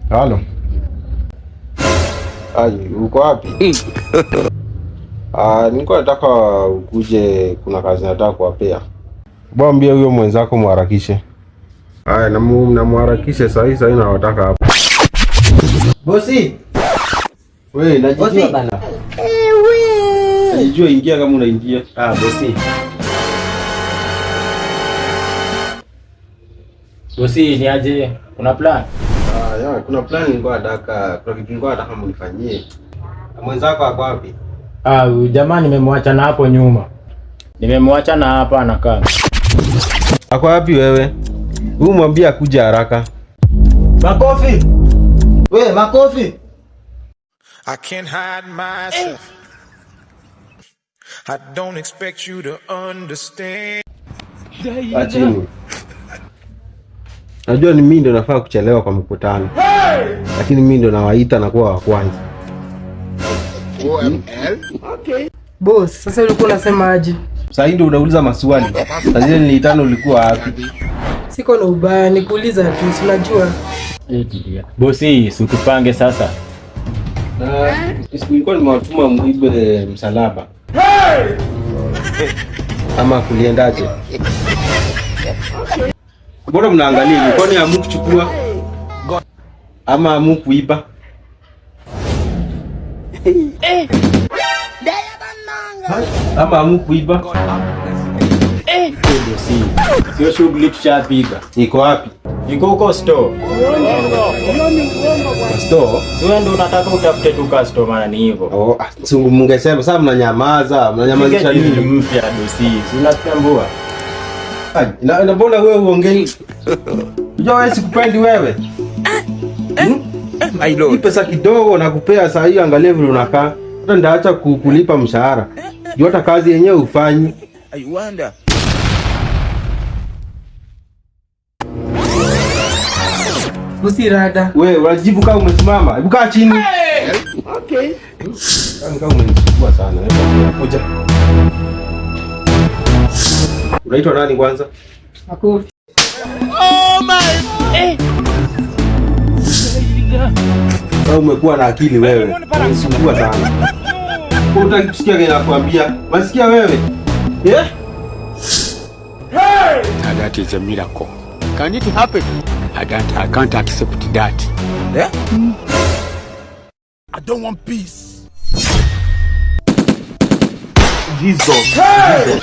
Halo. Aje, uko wapi? Nilikuwa nataka ukuje, kuna kazi nataka kuwapea. Mwambie huyo mwenzako muharakishe. Haya, na muharakishe sahi nawataka hapa. Bosi. Wewe, najijua bana. Najijua, ingia kama unaingia. Bosi. Bosi, ni aje? Kuna plan? Kuna plan nilikuwa nataka, kuna kitu nilikuwa nataka mnifanyie. Mwenzako ako wapi? Jamaa nimemwacha na hapo nyuma. Nimemwacha na hapa anakaa. Ako wapi wewe? Huyu mwambie akuje haraka. Makofi. Wewe makofi. I can't hide myself. I don't expect you to understand. Achini. Najua ni mimi ndo nafaa kuchelewa kwa mkutano. Lakini mimi ndo nawaita na kuwa wa kwanza. Okay. Boss, sasa ulikuwa unasema aje? Sasa ndio unauliza maswali. Sasa nilitano ulikuwa wapi? Siko na ubaya, nikuuliza tu, unajua. Bosi, usitupange sasa. Nilikuwa nimewatuma muibe msalaba. Ama kuliendaje? Mbona mnaangalia? Kwani hamkuchukua? Ama hamkuiba? Ama hamkuiba? Bosi, sio shughuli tushapiga. Iko wapi? Iko huko store. Store? Sio ndio unataka utafute tu customer ni hivyo. Mungesema sasa mnanyamazisha nini mpya bosi? Unatambua? Na mbona wewe uongei? Unajua wewe sikupendi wewe. My lord. Ni pesa kidogo nakupea saa hii, angalia vile unakaa. Hata ndaacha kukulipa mshahara. Jua hata kazi yenyewe ufanyi. I wonder. Bosi rada. Wewe unajibu kama umesimama. Hebu kaa chini. Okay. Kama umenisumbua sana. Ngoja. Unaitwa nani kwanza? Makofi. Oh my. Wewe umekuwa na akili wewe. Unasumbua sana. Unataka kusikia kile nakwambia? Unasikia wewe? Yeah? Hey! That is a miracle. Can it happen? I can't accept that. Yeah? I don't want peace. Jesus. Hey!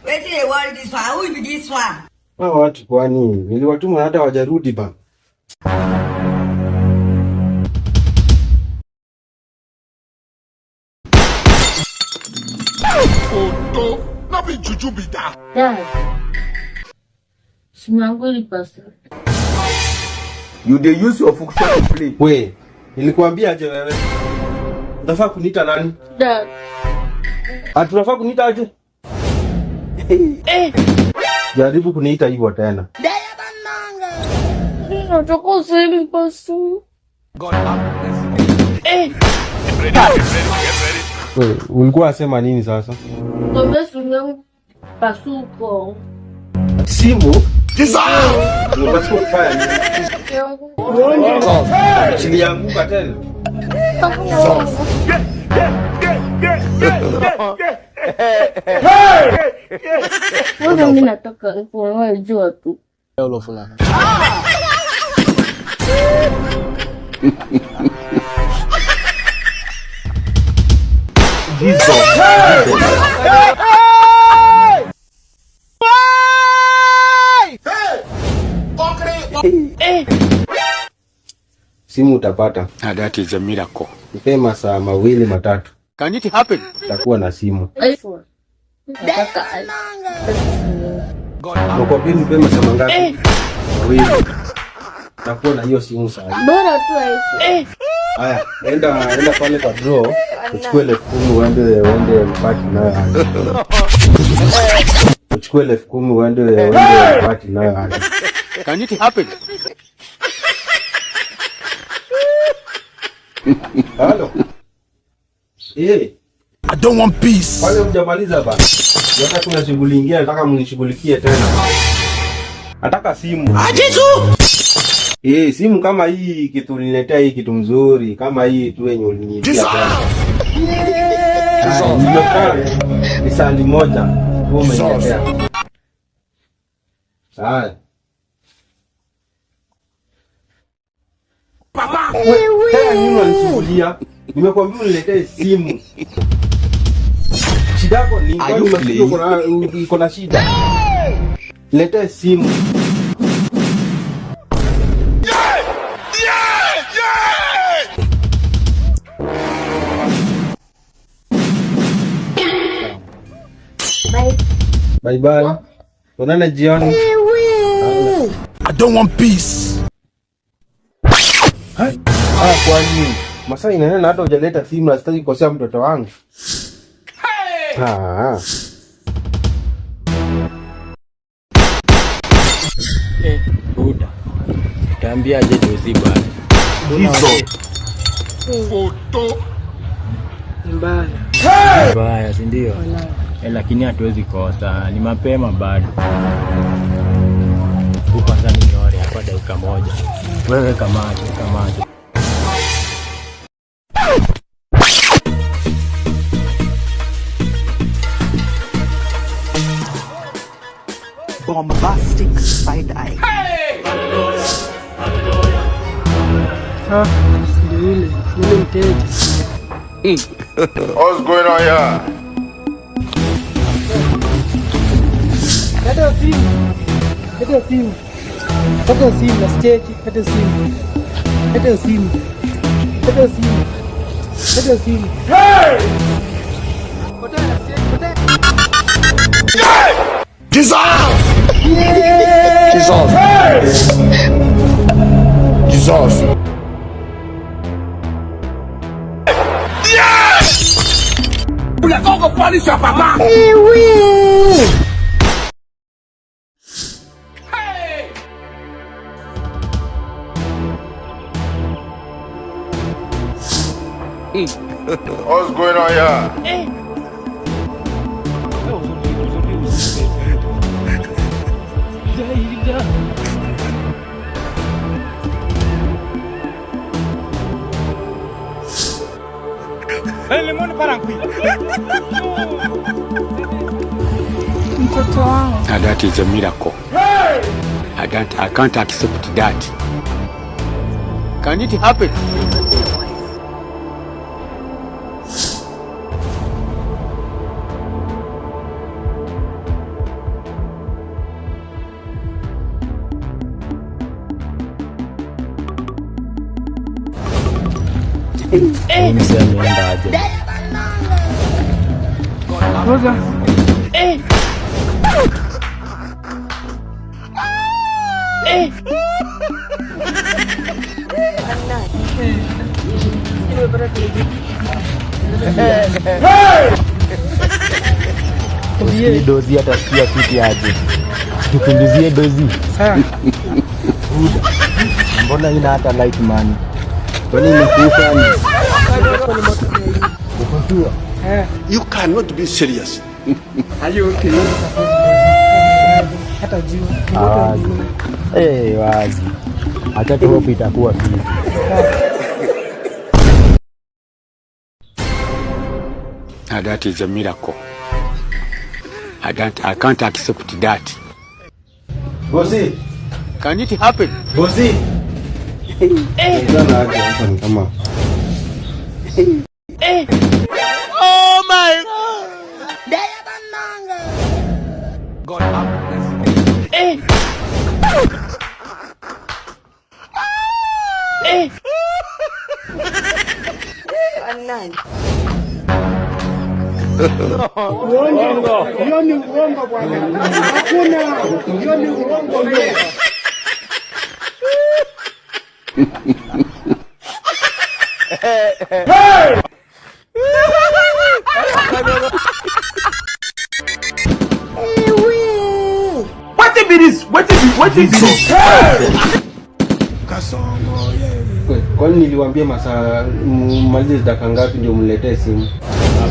Wait till they worry this one. Who will be this one? Watu kwani niliwatuma hata wajarudi ba. Oh, not be juju be that. Dad. Simanguli pasa. You dey use your function to play. We, nilikwambia aje wewe? Unafaa kuniita nani? Dad. Tunafaa kuniita aje? Jaribu kuniita hivyo tena. Nataka useme pasa. God have mercy. Wewe, ulikuwa unasema nini sasa? Ngombe simu pasuko. Simu? Unataka kufanya nini? Chilianguka tena. Wewe mimi nataka kuona jua tu. Hello fulani. Jesus. Simu utapata. That is a miracle. Nipe masaa 2 3. Can it happen? Utakuwa na simu. iPhone. Nataka iPhone. Nakwambia nipe masaa mangapi? 2. Utakuwa na hiyo simu sasa. Bora tu iPhone. Haya, enda pale kwa draw, uchukue 10,000 uende mpati nayo hadi. Uchukue 10,000 uende mpati nayo hadi. Can it happen? Halo. I don't want peace. Wale mjamaliza bana. Nataka kuna shughuli nyingine, nataka mnishughulikie tena. Nataka simu. Simu kama hii kitu niletea hii kitu mzuri kama hii tu yenye uliniletea tena. Ni sandi moja. Wewe umeniletea. Sawa. Tena nini unanishughulia? Nimekwambia uniletee simu. Shida yako ni kwani umesikia uko na shida? Niletee simu. Bye bye. Tuonane jioni. I don't want peace. Kwa nini? Masaa inaenda hata hujaleta simu na sitaki kukosea mtoto wangu. Buda. Utaambia aje Jozi bwana. Mbaya, si ndio? Lakini hatuwezi kosa. Ni mapema bado. Kwanza ninyore hapa dakika moja. Wewe kamati. Bombastic side eye. Ndio ile mteja. What's going on here? Kata simu. Nasicheki. Kata simu. Hey! Jesus! Unataka kupanisha papa. What's going on here? Mtoto wangu. That is a miracle. I can't accept that. Can it happen? Mimi si ameenda aje. Roza. Usikie Dozi atasikia fiti aje. Tupunguzie Dozi. Mbona ina hata light man? Kwani nimekufa ni? You cannot be serious. Are you okay? Hata juu. Wazi. Acha tu hope itakuwa fiti. That is a miracle. I can't accept that. Bosi. Can it happen? Bosi. Kama. Oh my God. God have mercy. Kasongo, Kwani niliwaambia masaa malize dakika ngapi ndio mniletee simu?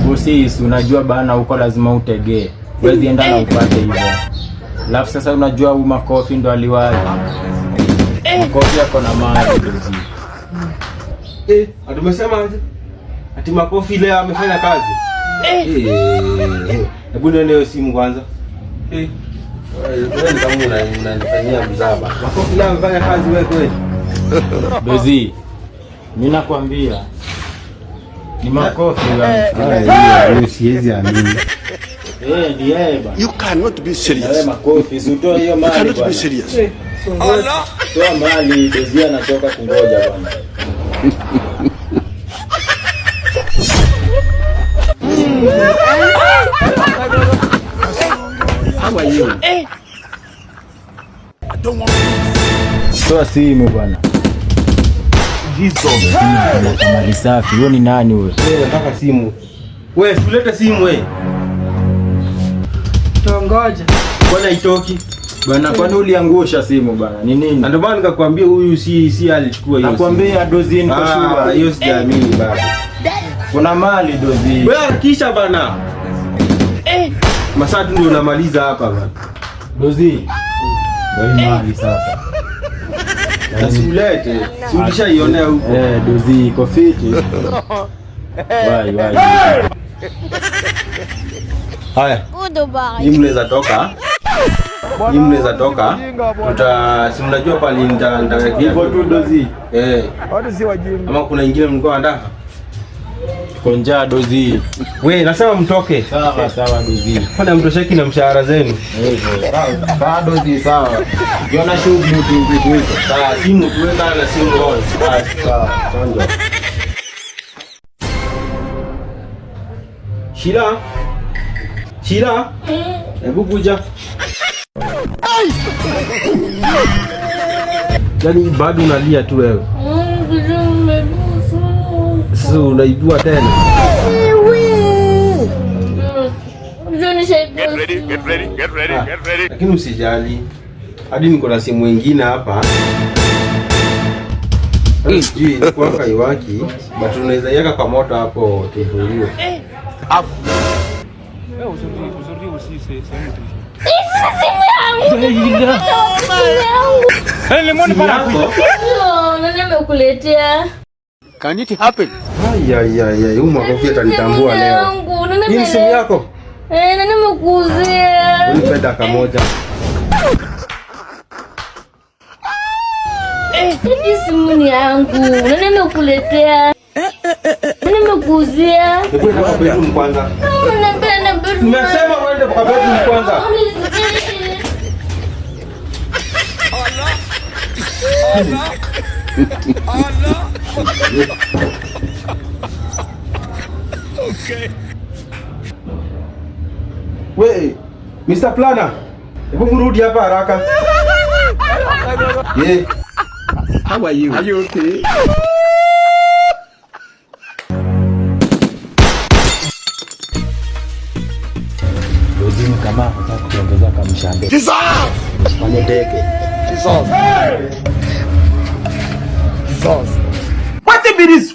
Bosi, unajua bana huko lazima utegee. Wewe enda na upate hivyo. Alafu sasa unajua huyu Makofi ndo aliwahi. Makofi yako na mali Dozi. Atumesema aje? Ati Makofi leo amefanya kazi. Hebu nione hiyo simu kwanza. Wewe kama unanifanyia mzaba. Makofi leo amefanya kazi wewe kweli? Dozi, mimi nakwambia ni Makofi wewe. Siwezi amini. Ndiye bana. You cannot be serious. Wewe Makofi, usitoe hiyo mali bwana. You cannot be serious. Allah. Toa mali, Dozi anachoka kungoja bwana. How are you? I don't want to. Toa simu bwana. Mali safi. Wewe ni nani wewe? Wewe nataka simu. Wewe usilete simu wewe. Tongoja. Kwani haitoki? Bwana, kwani uliangusha simu bwana? Ni nini? Ndio maana nikakwambia huyu si alichukua hiyo. Nakwambia Dozi niko shua. Hiyo sijaamini bado. Kuna mali Dozi. Wewe harakisha bana. Masaa tu ndio unamaliza hapa bana. Dozi. Wewe mali sasa. Usilete. Si ulishaionea huko. Dozi iko fiti. Wai. Haya. Ni mnaweza toka. Si mnajua pale nitawekea hivyo tu Dozi. Ama kuna ingine mlikuwa ndaka? Konja Dozi. Wewe nasema mtoke. Sawa Dozi. Kwani mtosheki na mshahara zenu? Sawa Dozi, sawa. Ukiona shughuli tu. Sawa, simu tuweka na simu on. Sawa. Konja. Shira. Hebu kuja. Yaani bado unalia tu wewe. Sasa unaibua tena. Get ready. Lakini usijali. Hadi niko na simu nyingine hapa. Sijui kwa kaiwaki, but unaweza yeka kwa moto hapo kifunguo. Can it happen? Huyu Makofi atanitambua leo. Hii simu yako? Nani nimekuuzia? Unipenda kamoja. Hii simu ni yangu. Nani nimekuletea? Nani nimekuuzia? Hebu enda kwa bedroom kwanza. Napenda bedroom. Nimesema uende kwa bedroom kwanza. Okay. Wewe, Mr. Planner. Hebu mrudi hapa haraka. How are you? Are you okay? Dozi kama nataka kuongeza kamshande. Fanye deke. What the this?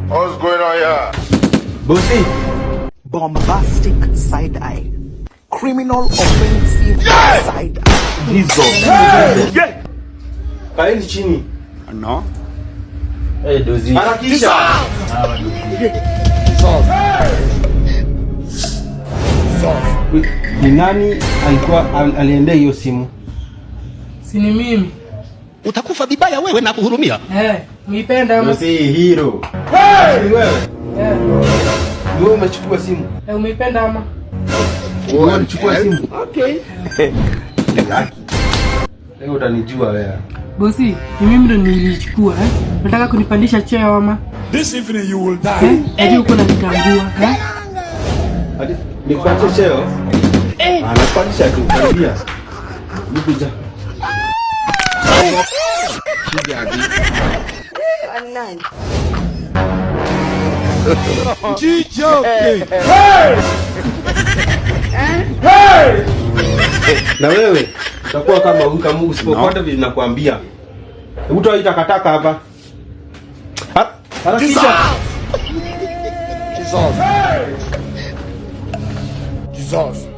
What's going on here? Bosi. Bombastic side eye. Criminal offensive side eye. Kaeni chini. No. Dozi. Harakisha. Ni nani alikuwa aliendea hiyo simu? Si ni mimi. Utakufa vibaya wewe na kuhurumia. Umeipenda ama? Dozi hero. Ni wewe? Wewe umechukua simu? Umeipenda ama? Wewe ulichukua simu? Okay. Leo utanijua wewe. Bosi, ni mimi ndo nilichukua, Nataka kunipandisha cheo ama? This evening you will die. Hadi uko unanitambua, Hadi nikupatie cheo? Anapandisha tu karibia. Nikuja. Na wewe utakuwa kama huyu, kama usipofuata vile nakwambia. Hebu toa hii takataka hapa. Harakisha. Jesus.